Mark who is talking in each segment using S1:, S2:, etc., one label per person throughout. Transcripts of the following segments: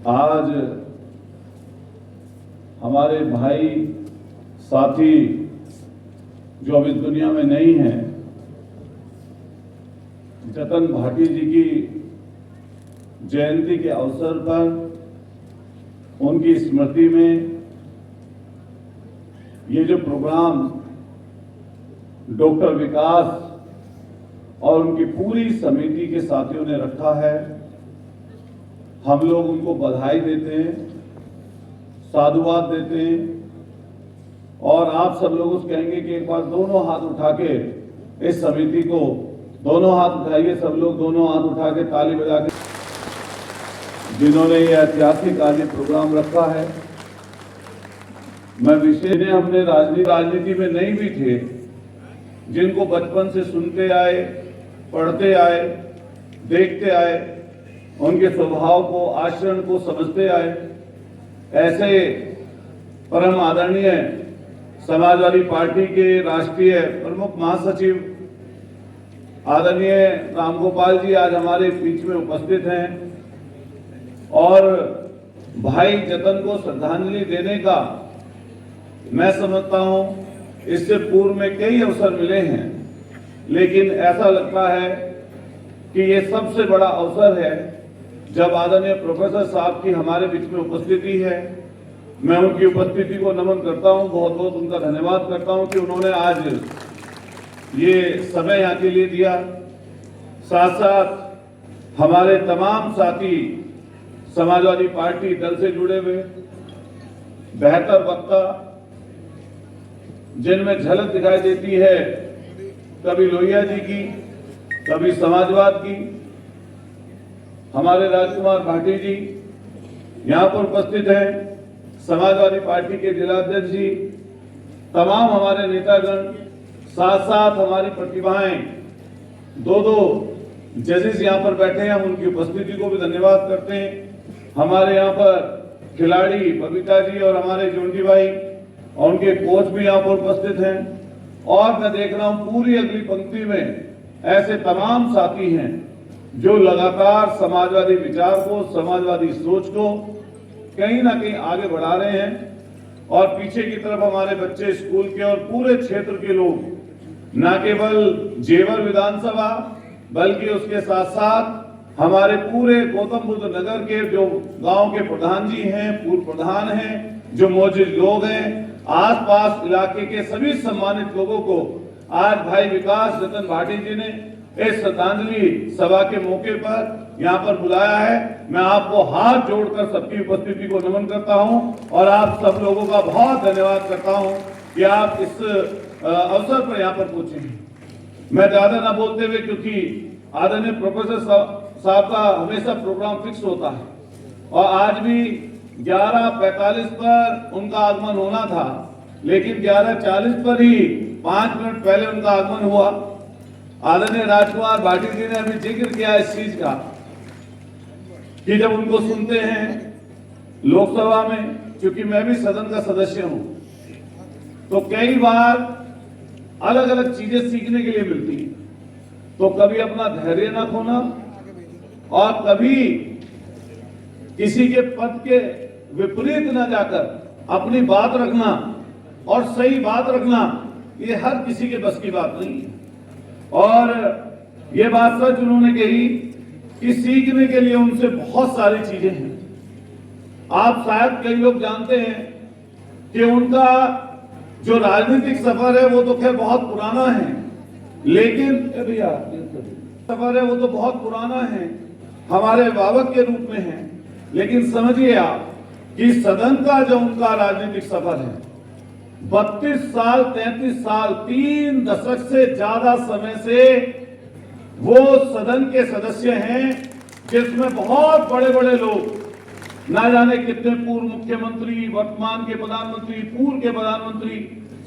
S1: आज हमारे भाई साथी जो अब इस दुनिया में नहीं हैं, जतन भाटी जी की जयंती के अवसर पर उनकी स्मृति में ये जो प्रोग्राम डॉक्टर विकास और उनकी पूरी समिति के साथियों ने रखा है, हम लोग उनको बधाई देते हैं, साधुवाद देते हैं और आप सब लोग उस कहेंगे कि एक बार दोनों हाथ उठा के इस समिति को, दोनों हाथ उठाइए सब लोग, दोनों हाथ उठा के ताली बजा के, जिन्होंने ये ऐतिहासिक आज प्रोग्राम रखा है। मैं विशेष हमने राजनीति में नहीं भी थे, जिनको बचपन से सुनते आए, पढ़ते आए, देखते आए, उनके स्वभाव को, आचरण को समझते आए, ऐसे परम आदरणीय समाजवादी पार्टी के राष्ट्रीय प्रमुख महासचिव आदरणीय रामगोपाल जी आज हमारे बीच में उपस्थित हैं और भाई जतन को श्रद्धांजलि देने का मैं समझता हूं इससे पूर्व में कई अवसर मिले हैं, लेकिन ऐसा लगता है कि ये सबसे बड़ा अवसर है जब आदरणीय प्रोफेसर साहब की हमारे बीच में उपस्थिति है। मैं उनकी उपस्थिति को नमन करता हूं, बहुत बहुत उनका धन्यवाद करता हूं कि उन्होंने आज ये समय यहाँ के लिए दिया। साथ साथ हमारे तमाम साथी समाजवादी पार्टी दल से जुड़े हुए बेहतर वक्ता, जिनमें झलक दिखाई देती है कभी लोहिया जी की, कभी समाजवाद की, हमारे राजकुमार भाटी जी यहाँ पर उपस्थित हैं, समाजवादी पार्टी के जिलाध्यक्ष जी, तमाम हमारे नेतागण, साथ साथ हमारी प्रतिभाएं, दो जजेस यहाँ पर बैठे हैं, हम उनकी उपस्थिति को भी धन्यवाद करते हैं। हमारे यहाँ पर खिलाड़ी बबीता जी और हमारे जोंडी भाई और उनके कोच भी यहाँ पर उपस्थित हैं और मैं देख रहा हूँ पूरी अगली पंक्ति में ऐसे तमाम साथी हैं जो लगातार समाजवादी विचार को, समाजवादी सोच को कहीं ना कहीं आगे बढ़ा रहे हैं और पीछे की तरफ हमारे बच्चे, स्कूल के और पूरे क्षेत्र के लोग, न केवल जेवर विधानसभा बल्कि उसके साथ साथ हमारे पूरे गौतम बुद्ध नगर के जो गांव के प्रधान जी हैं, पूर्व प्रधान हैं, जो मौजूद लोग हैं, आसपास इलाके के सभी सम्मानित लोगों को आज भाई विकास जतन भाटी जी ने इस श्रद्धांजलि सभा के मौके पर यहाँ पर बुलाया है। मैं आपको हाथ जोड़कर सबकी उपस्थिति को नमन करता हूँ और आप सब लोगों का बहुत धन्यवाद करता हूँ कि आप इस अवसर पर यहाँ पर पहुंचे हैं। मैं ज्यादा ना बोलते हुए, क्योंकि आदरणीय प्रोफेसर साहब का हमेशा प्रोग्राम फिक्स होता है और आज भी 11:45 पर उनका आगमन होना था, लेकिन 11:40 पर ही 5 मिनट पहले उनका आगमन हुआ। आदरणीय राजकुमार भाटी जी ने अभी जिक्र किया इस चीज का कि जब उनको सुनते हैं लोकसभा में, क्योंकि मैं भी सदन का सदस्य हूं, तो कई बार अलग अलग चीजें सीखने के लिए मिलती हैं। तो कभी अपना धैर्य न खोना और कभी किसी के पद के विपरीत न जाकर अपनी बात रखना और सही बात रखना, ये हर किसी के बस की बात नहीं है। और ये बात सच उन्होंने कही कि सीखने के लिए उनसे बहुत सारी चीजें हैं। आप शायद कई लोग जानते हैं कि उनका जो राजनीतिक सफर है वो तो खैर बहुत पुराना है, लेकिन सफर है वो तो बहुत पुराना है, हमारे अभिभावक के रूप में है, लेकिन समझिए आप कि सदन का जो उनका राजनीतिक सफर है 32 साल, 33 साल, 3 दशक से ज्यादा समय से वो सदन के सदस्य हैं, जिसमें बहुत बड़े बड़े लोग, ना जाने कितने पूर्व मुख्यमंत्री, वर्तमान के प्रधानमंत्री, पूर्व के प्रधानमंत्री,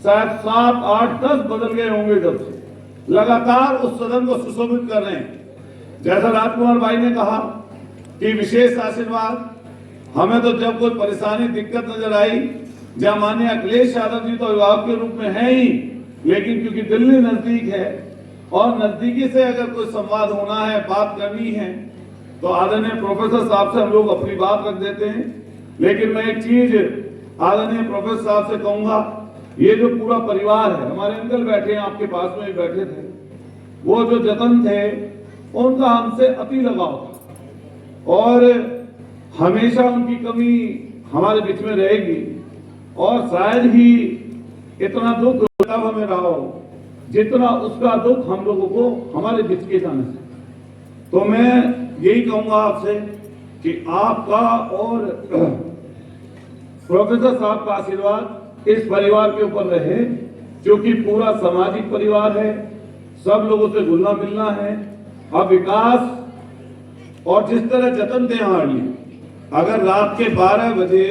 S1: शायद 7, 8, 10 बदल गए होंगे, जब से लगातार उस सदन को सुशोभित कर रहे हैं। जैसा राजकुमार भाई ने कहा कि विशेष आशीर्वाद, हमें तो जब कोई परेशानी, दिक्कत नजर आई, जहां माननीय अखिलेश यादव जी तो अभिभावक के रूप में है ही, लेकिन क्योंकि दिल्ली नजदीक है और नजदीकी से अगर कोई संवाद होना है, बात करनी है, तो आदरणीय प्रोफेसर साहब से हम लोग अपनी बात रख देते हैं। लेकिन मैं एक चीज आदरणीय प्रोफेसर साहब से कहूंगा, ये जो पूरा परिवार है, हमारे अंकल बैठे हैं, आपके पास में ही बैठे थे, वो जो जतन थे उनका हमसे अति लगाव था और हमेशा उनकी कमी हमारे बीच में रहेगी और शायद ही इतना दुख तब हमें रहा हो जितना उसका दुख हम लोगों को हमारे बीच के जाने से। तो मैं यही कहूंगा आपसे कि आपका और प्रोफेसर साहब का आशीर्वाद इस परिवार के ऊपर रहे, क्योंकि पूरा सामाजिक परिवार है, सब लोगों से घुलना मिलना है। अब विकास और जिस तरह जतन थे हमारे लिए, अगर रात के 12 बजे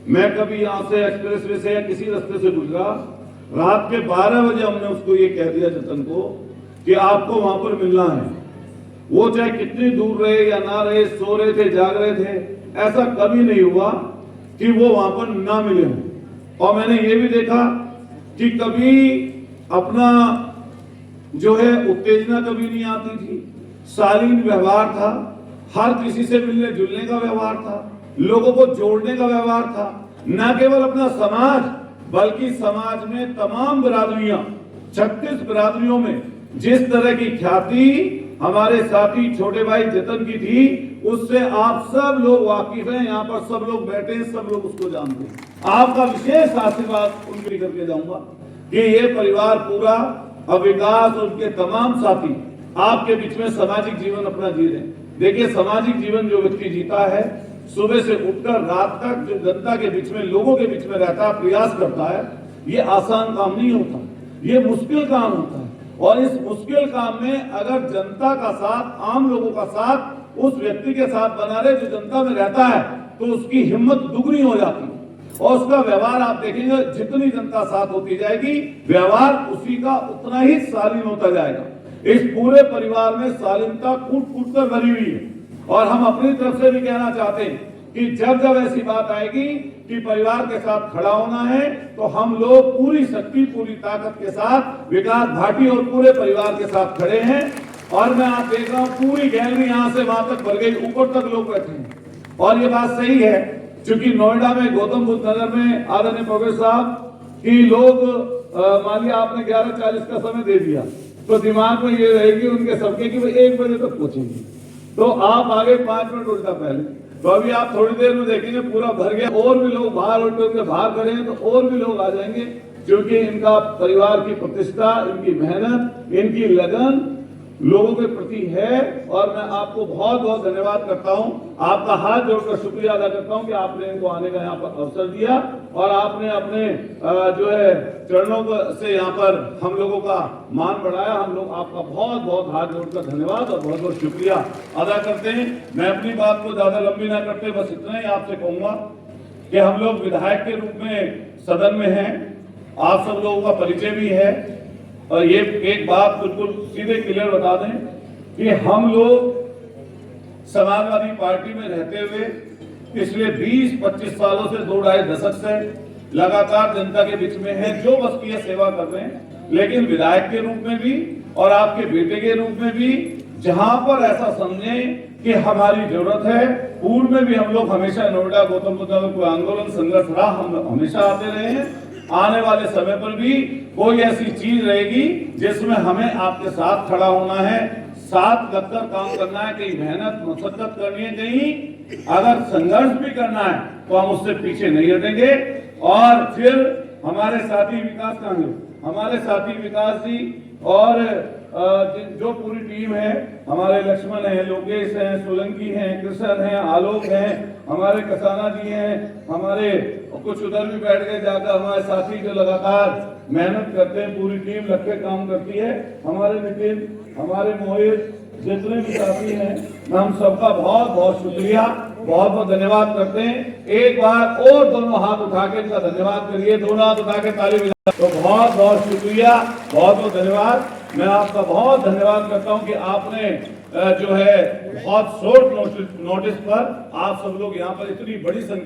S1: मैं कभी यहाँ से एक्सप्रेस वे से या किसी रास्ते से गुजरा, रात के 12 बजे हमने उसको ये कह दिया जतन को कि आपको वहां पर मिलना है, वो चाहे कितनी दूर रहे या ना रहे, सो रहे थे, जाग रहे थे, ऐसा कभी नहीं हुआ कि वो वहां पर ना मिले हों। और मैंने ये भी देखा कि कभी अपना जो है उत्तेजना कभी नहीं आती थी, शालीन व्यवहार था, हर किसी से मिलने जुलने का व्यवहार था, लोगों को जोड़ने का व्यवहार था। न केवल अपना समाज बल्कि समाज में तमाम बिरादरियां, 36 बिरादरियों में जिस तरह की ख्याति हमारे साथी छोटे भाई जतन की थी, उससे आप सब लोग वाकिफ हैं। यहाँ पर सब लोग बैठे हैं, सब लोग उसको जानते हैं। आपका विशेष आशीर्वाद उनके करके जाऊंगा कि ये परिवार पूरा अब विकास और उनके तमाम साथी आपके बीच में सामाजिक जीवन अपना जी रहे हैं। देखिए, सामाजिक जीवन जो व्यक्ति जीता है, सुबह से उठकर रात तक जो जनता के बीच में, लोगों के बीच में रहता है, प्रयास करता है, ये आसान काम नहीं होता, ये मुश्किल काम होता है। और इस मुश्किल काम में अगर जनता का साथ, आम लोगों का साथ उस व्यक्ति के साथ बना रहे जो जनता में रहता है, तो उसकी हिम्मत दुगनी हो जाती है और उसका व्यवहार आप देखेंगे, जितनी जनता साथ होती जाएगी, व्यवहार उसी का उतना ही शालीन होता जाएगा। इस पूरे परिवार में शालीनता कूट कूट कर भरी हुई है और हम अपनी तरफ से भी कहना चाहते हैं कि जब जब ऐसी बात आएगी कि परिवार के साथ खड़ा होना है, तो हम लोग पूरी शक्ति, पूरी ताकत के साथ विकास भाटी और पूरे परिवार के साथ खड़े हैं। और मैं आप देख रहा हूँ, पूरी गैलरी यहाँ से वहां तक भर गई, ऊपर तक लोग बैठे हैं। और ये बात सही है, क्योंकि नोएडा में, गौतम बुद्ध नगर में आदरणीय प्रोफेसर साहब की लोग, मान लिया आपने 11:40 का समय दे दिया, तो दिमाग में ये रहेगी उनके सबके कि भाई 1 बजे तक पहुंचेंगे, तो आप आगे 5 मिनट उल्टा पहले। तो अभी आप थोड़ी देर में देखेंगे पूरा भर गया, और भी लोग बाहर उल्टे उनके बाहर खड़े हैं, तो और भी लोग आ जाएंगे, क्योंकि इनका परिवार की प्रतिष्ठा, इनकी मेहनत, इनकी लगन लोगों के प्रति है। और मैं आपको बहुत बहुत धन्यवाद करता हूं, आपका हाथ जोड़कर शुक्रिया अदा करता हूं कि आपने इनको आने का यहाँ पर अवसर दिया और आपने अपने जो है चरणों से यहाँ पर हम लोगों का मान बढ़ाया। हम लोग आपका बहुत बहुत हाथ जोड़कर धन्यवाद और बहुत बहुत शुक्रिया अदा करते हैं। मैं अपनी बात को ज्यादा लंबी ना करते, बस इतना ही आपसे कहूंगा कि हम लोग विधायक के रूप में सदन में हैं, आप सब लोगों का परिचय भी है। और ये एक बात बिल्कुल सीधे क्लियर बता दें कि हम लोग समाजवादी पार्टी में रहते हुए पिछले 20-25 सालों से, 2-2.5 दशक से लगातार जनता के बीच में है, जो बस की सेवा कर रहे हैं। लेकिन विधायक के रूप में भी और आपके बेटे के रूप में भी, जहां पर ऐसा समझें कि हमारी जरूरत है, पूर्व में भी हम लोग हमेशा नोएडा, गौतम बुद्ध नगर कोई आंदोलन संघर्ष रहा, हम हमेशा आते रहे हैं। आने वाले समय पर भी कोई ऐसी चीज रहेगी जिसमें हमें आपके साथ खड़ा होना है, साथ लगकर काम करना है, कहीं मेहनत मशक्कत करनी है, कहीं अगर संघर्ष भी करना है तो हम उससे पीछे नहीं हटेंगे। और फिर हमारे साथी विकास कहाँ है, हमारे साथी विकास जी और जो पूरी टीम है, हमारे लक्ष्मण है, लोकेश हैं, सोलंकी हैं, कृष्ण हैं, आलोक हैं, हमारे कसाना जी हैं, हमारे कुछ उधर भी बैठ गए जाकर हमारे साथी जो लगातार मेहनत करते हैं, पूरी टीम लग के काम करती है, हमारे नितिन, हमारे मोहित, जितने भी साथी हैं, मैं हम सबका बहुत बहुत शुक्रिया, बहुत बहुत धन्यवाद करते हैं। एक बार और दोनों हाथ उठा के इनका धन्यवाद करिए, दोनों हाथ उठा के ताली बजा। तो बहुत बहुत शुक्रिया, बहुत बहुत धन्यवाद। मैं आपका बहुत धन्यवाद करता हूं कि आपने जो है बहुत शॉर्ट नोटिस पर आप सब लोग यहाँ पर इतनी बड़ी संख्या